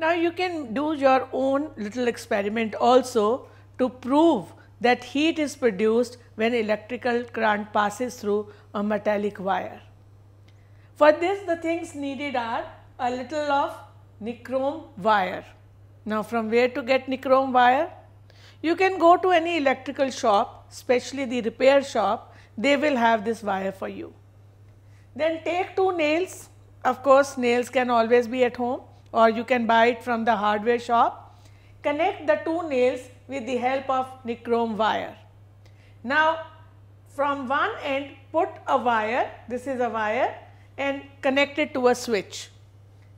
Now you can do your own little experiment also to prove that heat is produced when electrical current passes through a metallic wire. For this, the things needed are a little of nichrome wire. Now from where to get nichrome wire? You can go to any electrical shop, especially the repair shop, they will have this wire for you. Then take 2 nails, of course nails can always be at home, or you can buy it from the hardware shop. Connect the 2 nails with the help of nichrome wire. Now from one end put a wire, this is a wire, and connect it to a switch,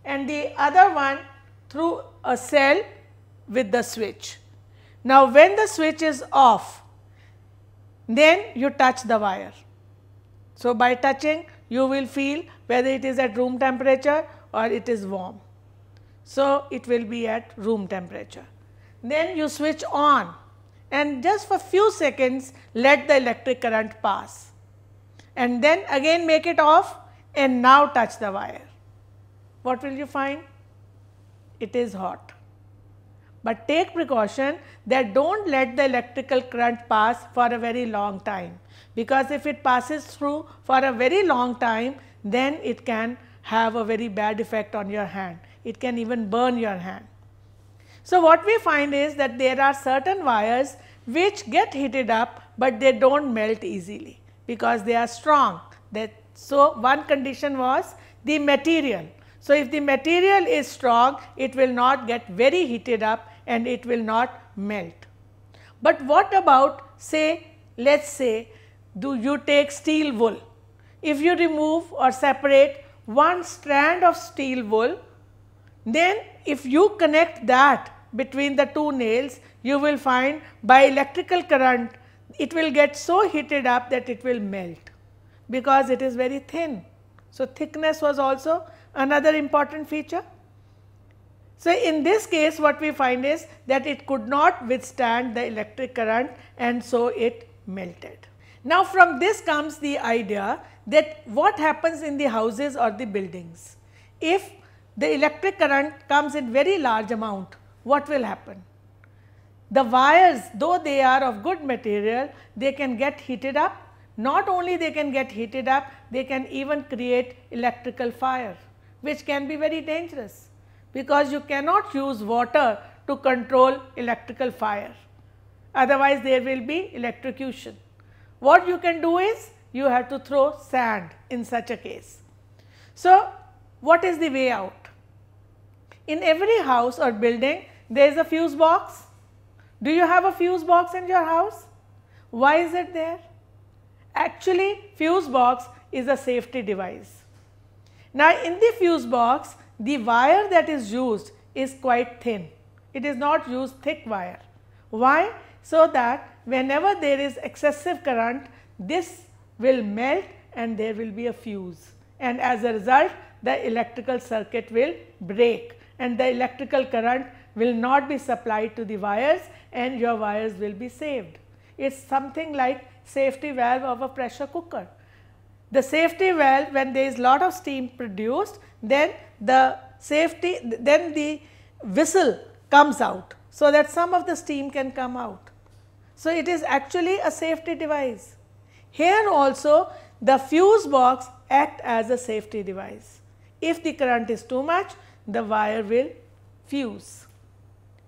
and the other one through a cell with the switch. Now when the switch is off, then you touch the wire. So by touching you will feel whether it is at room temperature or it is warm. So it will be at room temperature. Then you switch on and just for few seconds let the electric current pass, and then again make it off and now touch the wire. What will you find? It is hot. But take precaution that don't let the electrical current pass for a very long time, because if it passes through for a very long time, then it can have a very bad effect on your hand. It can even burn your hand. So what we find is that there are certain wires which get heated up, but they don't melt easily because they are strong. So one condition was the material. So if the material is strong, it will not get very heated up and it will not melt. But what about, say, let us say you take steel wool. If you remove or separate one strand of steel wool, then if you connect that between the 2 nails, you will find by electrical current it will get so heated up that it will melt because it is very thin. So thickness was also another important feature. So in this case what we find is that it could not withstand the electric current, and so it melted. Now from this comes the idea that what happens in the houses or the buildings. If the electric current comes in very large amount, what will happen? The wires, though they are of good material, they can get heated up. Not only they can get heated up, they can even create electrical fire, which can be very dangerous, because you cannot use water to control electrical fire, otherwise there will be electrocution. What you can do is you have to throw sand in such a case. So what is the way out? In every house or building there is a fuse box. Do you have a fuse box in your house? Why is it there? Actually, fuse box is a safety device. Now in the fuse box, the wire that is used is quite thin. It is not used thick wire. Why? So that whenever there is excessive current, this will melt and there will be a fuse, and as a result the electrical circuit will break and the electrical current will not be supplied to the wires and your wires will be saved. It is something like safety valve of a pressure cooker. The safety valve, when there is lot of steam produced, then the whistle comes out so that some of the steam can come out. So it is actually a safety device. Here also the fuse box act as a safety device. If the current is too much, the wire will fuse.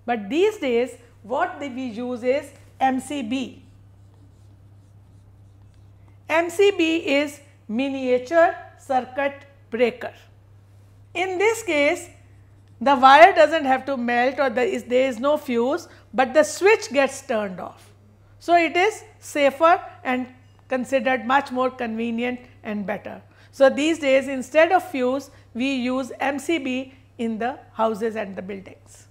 But these days what we use is MCB. MCB is miniature circuit breaker. In this case the wire does not have to melt or there is no fuse, but the switch gets turned off. So it is safer and considered much more convenient and better. So these days instead of fuse we use MCB in the houses and the buildings.